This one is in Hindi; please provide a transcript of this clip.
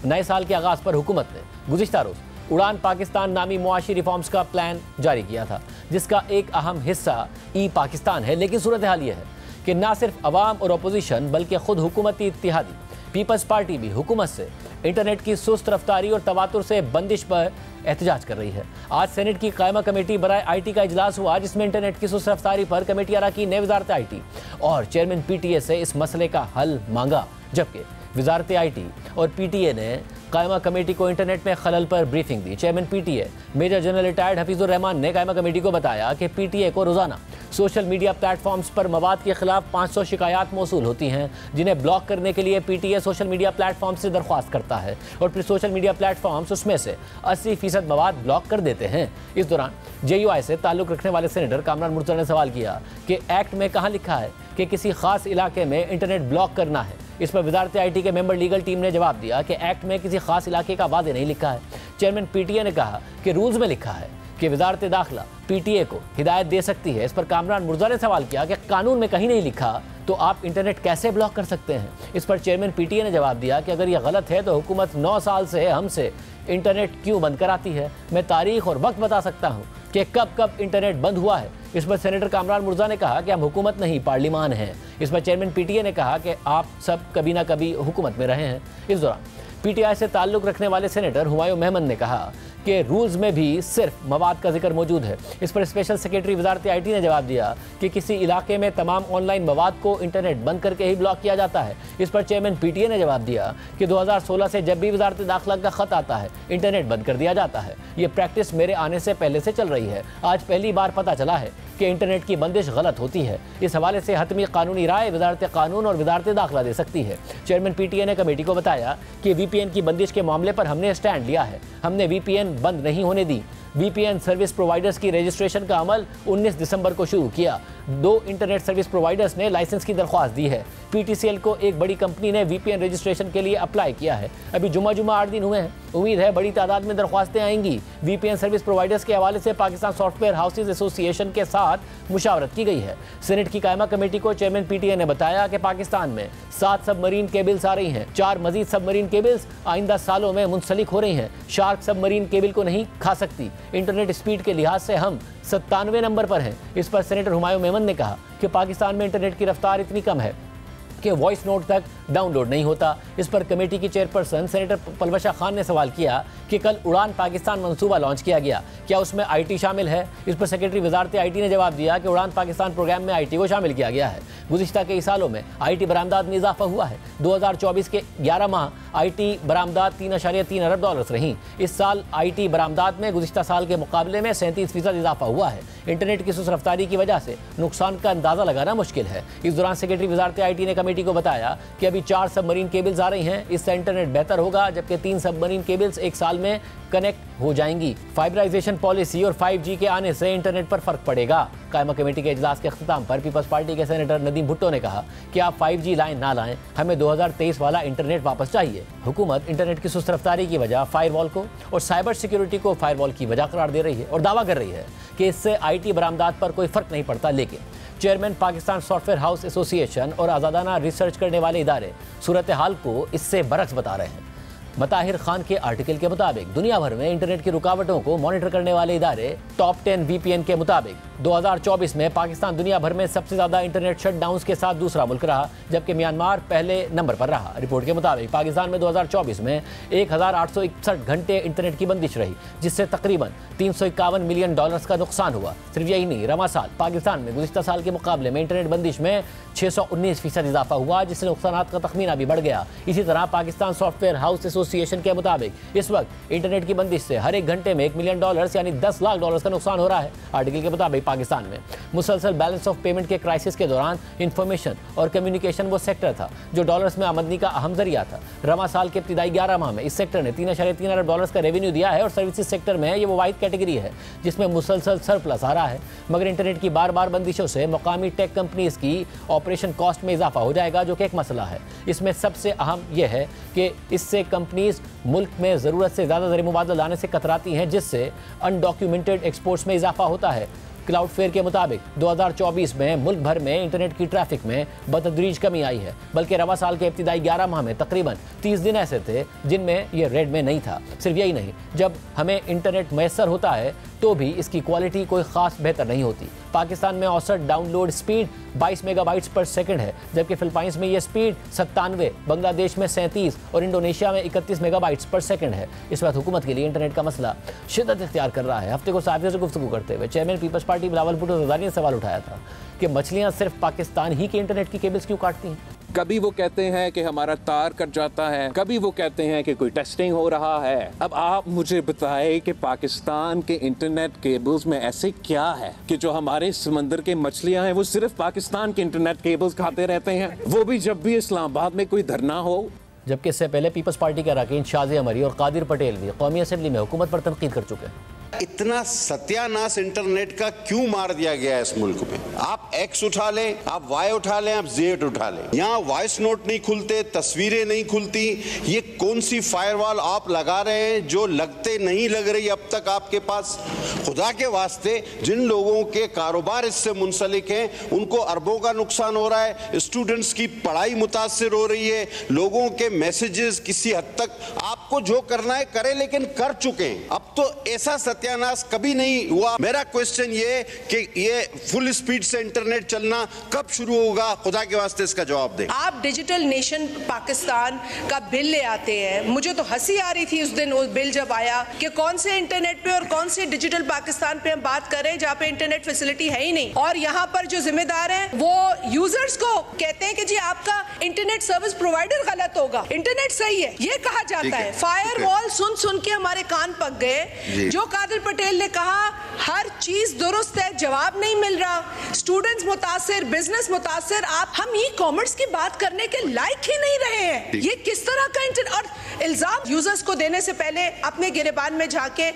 नए साल के आगाज पर हुकूमत ने गुज़िश्ता रोज उड़ान पाकिस्तान नामी मुआशी रिफॉर्म्स का प्लान जारी किया था, जिसका एक अहम हिस्सा ई पाकिस्तान है। लेकिन सूरत हाल यह है कि ना सिर्फ अवाम और अपोजिशन बल्कि खुद हुकूमती इत्तेहादी पीपल्स पार्टी भी हुकूमत से इंटरनेट की सुस्त रफ्तारी और तवातुर से बंदिश पर एहतजाज कर रही है। आज सेनेट की कायमा कमेटी बराए IT का इजलास हुआ, जिसमें इंटरनेट की सुस्त रफ्तारी पर कमेटी अराकीन ने वजारत IT और चेयरमैन PTA से इस मसले का हल मांगा, जबकि वजारत IT और PTA ने कायमा कमेटी को इंटरनेट में खलल पर ब्रीफिंग दी। Chairman PTA major general retired Hafeezur Rehman ने कायमा कमेटी को बताया कि PTA को रोजाना सोशल मीडिया प्लेटफॉर्म्स पर मवाद के खिलाफ 500 शिकायत मौसूल होती हैं, जिन्हें ब्लॉक करने के लिए PTA सोशल मीडिया प्लेटफॉर्म से दरख्वास्त करता है और फिर सोशल मीडिया प्लेटफॉर्म्स उसमें से 80% मवाद ब्लॉक कर देते हैं। इस दौरान JUI से ताल्लुक रखने वाले सेनेटर कामरान मुर्तज़ा ने सवाल किया कि एक्ट में कहाँ लिखा है कि किसी खास इलाके में इंटरनेट ब्लॉक करना है। इस पर वजारत IT के मेंबर लीगल टीम ने जवाब दिया कि एक्ट में किसी खास इलाके का वादे नहीं लिखा है। चेयरमैन PTA ने कहा कि रूल्स में लिखा है कि वजारत दाखिला PTA को हिदायत दे सकती है। इस पर कामरान मुर्तज़ा ने सवाल किया कि कानून में कहीं नहीं लिखा तो आप इंटरनेट कैसे ब्लॉक कर सकते हैं। इस पर चेयरमैन PTA ने जवाब दिया कि अगर यह गलत है तो हुकूमत 9 साल से हमसे इंटरनेट क्यों बंद कराती है। मैं तारीख और वक्त बता सकता हूँ कि कब कब इंटरनेट बंद हुआ है। इस पर सेनेटर कामरान मुर्तज़ा ने कहा कि हम हुकूमत नहीं पार्लिमान हैं। इस पर चेयरमैन PTA ने कहा कि आप सब कभी ना कभी हुकूमत में रहे हैं। इस दौरान PTI से ताल्लुक रखने वाले सेनेटर हुमायूं मेहमद ने कहा कि रूल्स में भी सिर्फ मवाद का जिक्र मौजूद है। इस पर स्पेशल सेक्रेटरी वजारत IT ने जवाब दिया कि किसी इलाके में तमाम ऑनलाइन मवाद को इंटरनेट बंद करके ही ब्लॉक किया जाता है। इस पर चेयरमैन PTA ने जवाब दिया कि 2016 से जब भी वजारत दाखिला का खत आता है इंटरनेट बंद कर दिया जाता है। ये प्रैक्टिस मेरे आने से पहले से चल रही है। आज पहली बार पता चला है कि इंटरनेट की बंदिश गलत होती है। इस हवाले से हतमी कानूनी राय वजारत कानून और वजारत दाखिला दे सकती है। चेयरमैन PTA ने कमेटी को बताया कि VPN की बंदिश के मामले पर हमने स्टैंड लिया है। हमने VPN बंद नहीं होने दी। VPN सर्विस प्रोवाइडर्स की रजिस्ट्रेशन का अमल 19 दिसंबर को शुरू किया। 2 इंटरनेट सर्विस प्रोवाइडर्स ने लाइसेंस की दरख्वास्त दी है। PTCL को एक बड़ी कंपनी ने VPN रजिस्ट्रेशन के लिए अप्लाई किया है। अभी जुमा 8 दिन हुए हैं। उम्मीद है बड़ी तादाद में दरख्वास्तें आएंगी। VPN सर्विस प्रोवाइडर्स के हवाले से पाकिस्तान सॉफ्टवेयर हाउसेज एसोसिएशन के साथ मुशावरत की गई है। सेनेट की कायमा कमेटी को चेयरमैन PTA ने बताया कि पाकिस्तान में 7 सबमरीन केबल्स आ रही हैं। 4 मजीद सबमरीन केबल्स आइंदा सालों में मुंसलिक हो रही हैं। शार्क सबमरीन केबल को नहीं खा सकती। इंटरनेट स्पीड के लिहाज से हम 97 नंबर पर हैं। इस पर सेनेटर हुमायूं मेमन ने कहा कि पाकिस्तान में इंटरनेट की रफ्तार इतनी कम है कि वॉइस नोट तक डाउनलोड नहीं होता। इस पर कमेटी की चेयरपर्सन सेनेटर पलवशा खान ने सवाल किया कि कल उड़ान पाकिस्तान मंसूबा लॉन्च किया गया, क्या उसमें IT शामिल है। इस पर सेक्रेटरी वजारत IT ने जवाब दिया कि उड़ान पाकिस्तान प्रोग्राम में IT को शामिल किया गया है। गुज़िश्ता कई सालों में IT बरामदात में इजाफा हुआ है। 2024 के 11 माह IT बरामदात $3.3 अरब रहीं। इस साल IT बरामदात में गुज़िश्ता साल के मुकाबले में 37% इजाफा हुआ है। इंटरनेट की सुस्त रफ्तारी की वजह से नुकसान का अंदाजा लगाना मुश्किल है। इस दौरान सेक्रेटरी वजारत IT ने कमेटी को बताया कि अभी 4 सबमरीन केबल्स आ रही हैं। इससे इंटरनेट बेहतर होगा, जबकि 3 सबमरीन केबल्स एक साल में कनेक्ट हो जाएंगी। फाइबराइजेशन पॉलिसी और 5G के आने से इंटरनेट पर फर्क पड़ेगा। कायमा कमेटी के इजलास के अख्ताम पर पीपल्स पार्टी के सेनेटर नदीम भुट्टो ने कहा कि आप 5G लाएं ना लाएं, हमें 2023 वाला इंटरनेट वापस चाहिए। हुकूमत इंटरनेट की सुस्त रफ्तारी की वजह फायरवॉल को और साइबर सिक्योरिटी को फायरवॉल की वजह करार दे रही है और दावा कर रही है कि इससे IT बरामदात पर कोई फर्क नहीं पड़ता। लेकिन chairman Pakistan software house association और आज़ादाना रिसर्च करने वाले इदारे सूरत हाल को इससे बरक्स बता रहे हैं। मताहिर खान के आर्टिकल के मुताबिक दुनिया भर में इंटरनेट की रुकावटों को मॉनिटर करने वाले इदारे टॉप 10 VPN के मुताबिक 2024 में पाकिस्तान दुनिया भर में सबसे ज्यादा इंटरनेट शटडाउन्स के साथ दूसरा मुल्क रहा, जबकि म्यांमार पहले नंबर पर रहा। रिपोर्ट के मुताबिक पाकिस्तान में 2024 में 1861 घंटे इंटरनेट की बंदिश रही, जिससे तकरीबन $351 मिलियन का नुकसान हुआ। सिर्फ यही नहीं, रवा साल पाकिस्तान में गुज़िश्ता साल के मुकाबले में इंटरनेट बंदिश में 619% इजाफा हुआ, जिससे नुकसान का तखमीना भी बढ़ गया। इसी तरह पाकिस्तान सॉफ्टवेयर हाउस एसोसिएशन के मुताबिक इस वक्त इंटरनेट की बंदिश से हर एक घंटे में $1 मिलियन यानी $10 लाख का नुकसान हो रहा है। आर्टिकल के मुताबिक पाकिस्तान में मुसलसल बैलेंस ऑफ पेमेंट के क्राइसिस के दौरान इंफॉर्मेशन और कम्युनिकेशन वो सेक्टर था जो डॉलर्स में आमदनी का अहम जरिया था। रवा साल के इब्तिदाई 11 माह में इस सेक्टर ने $3.3 अरब का रेवेन्यू दिया है और सर्विसेज सेक्टर में ये वो वाहिद कैटेगरी है जिसमें मुसलसल सरप्लस आ रहा है। मगर इंटरनेट की बार बार बंदिशों से मुकामी टेक कंपनीज की ऑपरेशन कॉस्ट में इजाफा हो जाएगा, जो कि एक मसला है। इसमें सबसे अहम यह है कि इससे कंपनीज मुल्क में ज़रूरत से ज़्यादा ज़र मुबादला लाने से कतराती हैं, जिससे अनडॉक्यूमेंटेड एक्सपोर्ट्स में इजाफा होता है। क्लाउडफेयर के मुताबिक 2024 में मुल्क भर में इंटरनेट की ट्रैफिक में बतदरीज कमी आई है, बल्कि रवा साल के इब्तिदाई 11 माह में तकरीबन 30 दिन ऐसे थे जिनमें यह रेड में नहीं था। सिर्फ यही नहीं, जब हमें इंटरनेट मैसर होता है तो भी इसकी क्वालिटी कोई खास बेहतर नहीं होती। पाकिस्तान में औसत डाउनलोड स्पीड 22 मेगाबाइट्स पर सेकंड है, जबकि फिलीपींस में यह स्पीड 97, बांग्लादेश में 37 और इंडोनेशिया में 31 मेगाबाइट्स पर सेकंड है। इस वक्त हुकूमत के लिए इंटरनेट का मसला शिद्दत इख्तियार कर रहा है। हफ्ते को सहाफ़ियों से गुफ्तगू करते हुए chairman Peoples Party Bilawal Bhutto Zardari ने सवाल उठाया था कि मछलियाँ सिर्फ पाकिस्तान ही के इंटरनेट की केबल्स क्यों काटती हैं। कभी वो कहते हैं कि हमारा तार कट जाता है, कभी वो कहते हैं कि कोई टेस्टिंग हो रहा है। अब आप मुझे बताएं कि पाकिस्तान के इंटरनेट केबल्स में ऐसे क्या है कि जो हमारे समंदर के मछलियां हैं वो सिर्फ पाकिस्तान के इंटरनेट केबल्स खाते रहते हैं, वो भी जब भी इस्लामाबाद में कोई धरना हो। जबकि इससे पहले पीपल्स पार्टी के अरकान शाज़े अमरी और कादिर पटेल भी कौमी असेंबली में हुकूमत पर तनकीद कर चुके हैं। इतना सत्यानाश इंटरनेट का क्यों मार दिया गया है इस मुल्क में? आप एक्स उठा लें, आप वाई उठा लें, आप जेड उठा लें, यहाँ वॉइस नोट नहीं खुलते, तस्वीरें नहीं खुलती। ये कौन सी फायरवॉल आप लगा रहे हैं जो लगते नहीं लग रही अब तक आपके पास? खुदा के वास्ते जिन लोगों के कारोबार इससे मुंसलिक हैं उनको अरबों का नुकसान हो रहा है, स्टूडेंट्स की पढ़ाई मुतासिर हो रही है, लोगों के मैसेजेस किसी हद तक आपको जो करना है करें, लेकिन कर चुके हैं। अब तो ऐसा सत्यानाश कभी नहीं हुआ। मेरा क्वेश्चन ये कि ये फुल स्पीड से इंटरनेट चलना कब शुरू होगा? खुदा के वास्ते इसका जवाब दें। आप डिजिटल नेशन पाकिस्तान का बिल ले आते हैं, मुझे तो हंसी आ रही थी उस दिन वो बिल जब आया कि कौन से इंटरनेट पे और कौन से डिजिटल पाकिस्तान पे हम बात कर रहे हैं जहाँ पे इंटरनेट फैसिलिटी है ही नहीं, और यहाँ पर जो जिम्मेदार हैं वो यूजर्स को कहते हैं कि जी आपका इंटरनेट सर्विस प्रोवाइडर गलत होगा, इंटरनेट सही है, ये कहा जाता है। फायरवॉल सुन सुन के हमारे कान पक गए। जो कादिर पटेल ने कहा हर चीज दुरुस्त है, जवाब नहीं मिल रहा, स्टूडेंट्स मुतासिर, बिजनेस मुतासिर, हम ई कॉमर्स की बात करने के लायक ही नहीं रहे हैं। ये किस तरह का और इल्जाम यूजर्स को देने से पहले अपने गिरेबान में जाके